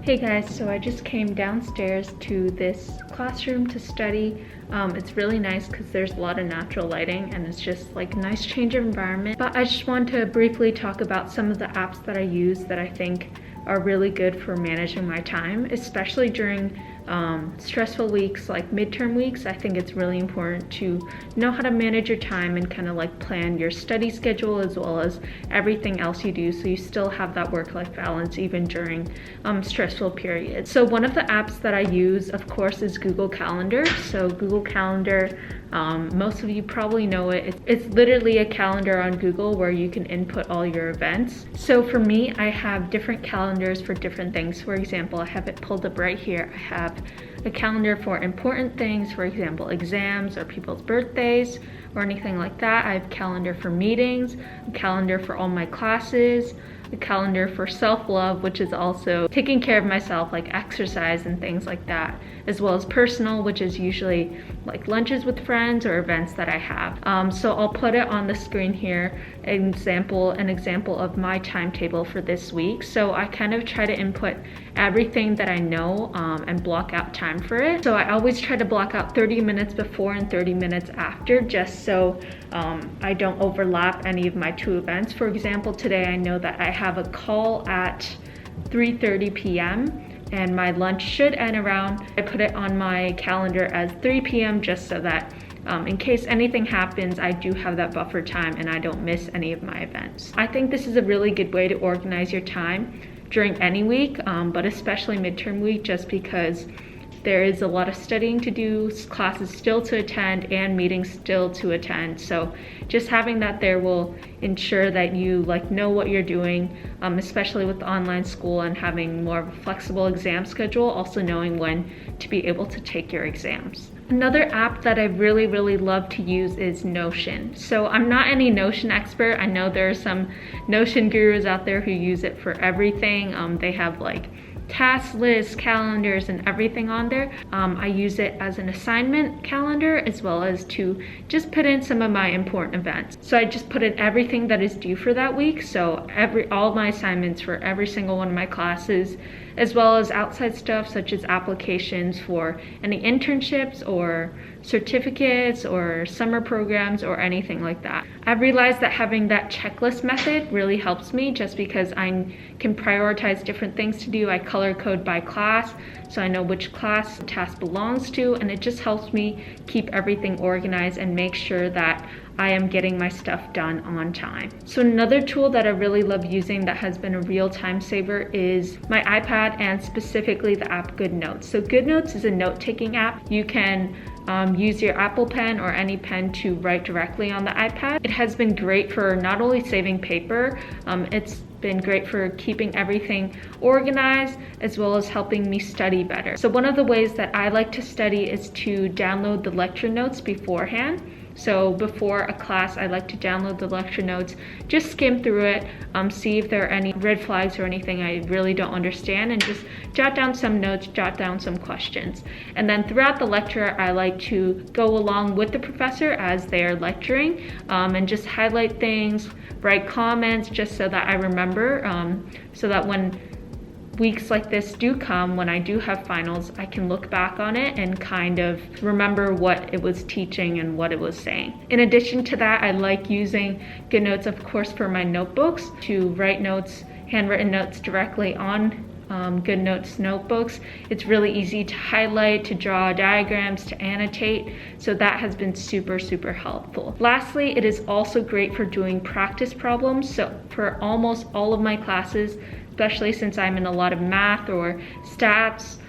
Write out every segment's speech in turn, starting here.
Hey guys, so I just came downstairs to this classroom to study. It's really nice because there's a lot of natural lighting and it's just like a nice change of environment. But I just want to briefly talk about some of the apps that I use that I think are really good for managing my time, especially during stressful weeks like midterm weeks. I think it's really important to know how to manage your time and kind of like plan your study schedule as well as everything else you do so you still have that work-life balance even during stressful periods. So one of the apps that I use, of course, is Google Calendar. So Google Calendar, most of you probably know it. It's literally a calendar on Google where you can input all your events. So for me, I have different calendars for different things. For example, I have it pulled up right here. I have a calendar for important things, for example, exams or people's birthdays or anything like that. I have a calendar for meetings, a calendar for all my classes, a calendar for self-love, which is also taking care of myself, like exercise and things like that, as well as personal, which is usually like lunches with friends or events that I have. So I'll put it on the screen here, an example of my timetable for this week. So I kind of try to input everything that I know and block out time for it. So I always try to block out 30 minutes before and 30 minutes after, just so I don't overlap any of my two events. For example, today I know that I have a call at 3:30 p.m. and my lunch should end around, I put it on my calendar as 3 p.m. just so that in case anything happens, I do have that buffer time and I don't miss any of my events. I think this is a really good way to organize your time during any week, but especially midterm week, just because there is a lot of studying to do, classes still to attend, and meetings still to attend. So just having that there will ensure that you know what you're doing, especially with online school and having more of a flexible exam schedule, also knowing when to be able to take your exams. Another app that I really love to use is Notion. So I'm not any Notion expert. I know there are some Notion gurus out there who use it for everything. They have like task lists, calendars, and everything on there. I use it as an assignment calendar as well as to just put in some of my important events. So I just put in everything that is due for that week. So all my assignments for every single one of my classes, as well as outside stuff such as applications for any internships or certificates or summer programs or anything like that. I've realized that having that checklist method really helps me, just because I can prioritize different things to do. I color code by class, so I know which class the task belongs to, and it just helps me keep everything organized and make sure that I am getting my stuff done on time. So another tool that I really love using that has been a real time saver is my iPad, and specifically the app GoodNotes. So GoodNotes is a note-taking app. You can use your Apple Pen or any pen to write directly on the iPad. It has been great for not only saving paper, it's been great for keeping everything organized as well as helping me study better. So one of the ways that I like to study is to download the lecture notes beforehand. So before a class, I like to download the lecture notes, just skim through it, see if there are any red flags or anything I really don't understand, and just jot down some notes, jot down some questions. And then throughout the lecture, I like to go along with the professor as they're lecturing and just highlight things, write comments, just so that I remember, so that when weeks like this do come, when I do have finals, I can look back on it and kind of remember what it was teaching and what it was saying. In addition to that, I like using GoodNotes, of course, for my notebooks, to write notes, handwritten notes directly on GoodNotes notebooks. It's really easy to highlight, to draw diagrams, to annotate, so that has been super helpful. Lastly, it is also great for doing practice problems. So for almost all of my classes, especially since I'm in a lot of math or stats,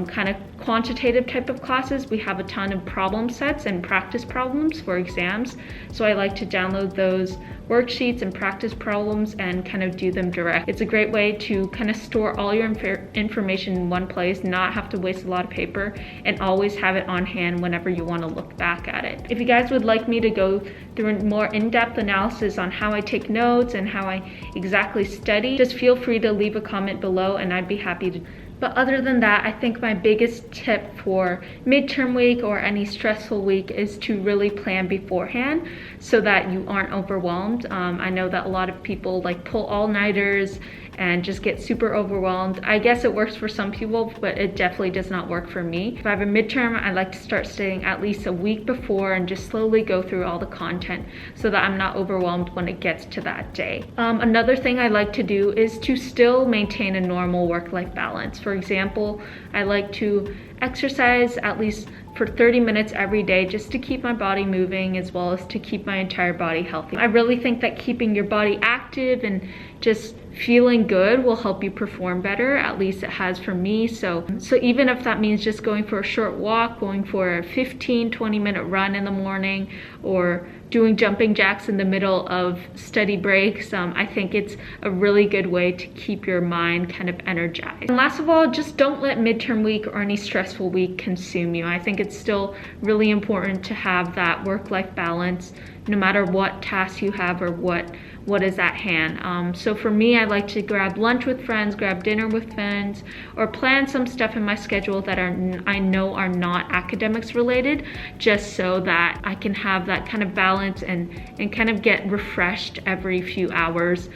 kind of quantitative type of classes, we have a ton of problem sets and practice problems for exams. So I like to download those worksheets and practice problems and kind of do them direct. It's a great way to kind of store all your information in one place, not have to waste a lot of paper, and always have it on hand whenever you want to look back at it. If you guys would like me to go through a more in-depth analysis on how I take notes and how I exactly study, just feel free to leave a comment below and I'd be happy to. But other than that, I think my biggest tip for midterm week or any stressful week is to really plan beforehand so that you aren't overwhelmed. I know that a lot of people like pull all-nighters and just get super overwhelmed. I guess it works for some people, but it definitely does not work for me. If I have a midterm, I like to start studying at least a week before and just slowly go through all the content so that I'm not overwhelmed when it gets to that day. Another thing I like to do is to still maintain a normal work-life balance. For example, I like to exercise at least for 30 minutes every day just to keep my body moving as well as to keep my entire body healthy. I really think that keeping your body active and just feeling good will help you perform better. At least it has for me. So even if that means just going for a short walk, going for a 15-20 minute run in the morning, or doing jumping jacks in the middle of study breaks, I think it's a really good way to keep your mind kind of energized. And last of all, just don't let midterm week or any stressful week consume you. I think it's still really important to have that work-life balance no matter what tasks you have or what is at hand. So for me, I like to grab lunch with friends, grab dinner with friends, or plan some stuff in my schedule that I know are not academics related, just so that I can have that kind of balance and kind of get refreshed every few hours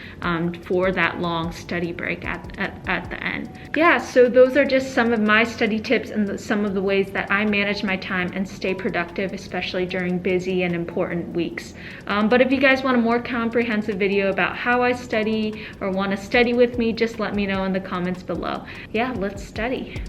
for that long study break at the end. Yeah, so those are just some of my study tips and some of the ways that I manage my time and stay productive, especially during busy and important weeks. But if you guys want a more comprehensive video about how I study or want to study with me, just let me know in the comments below. Yeah, let's study.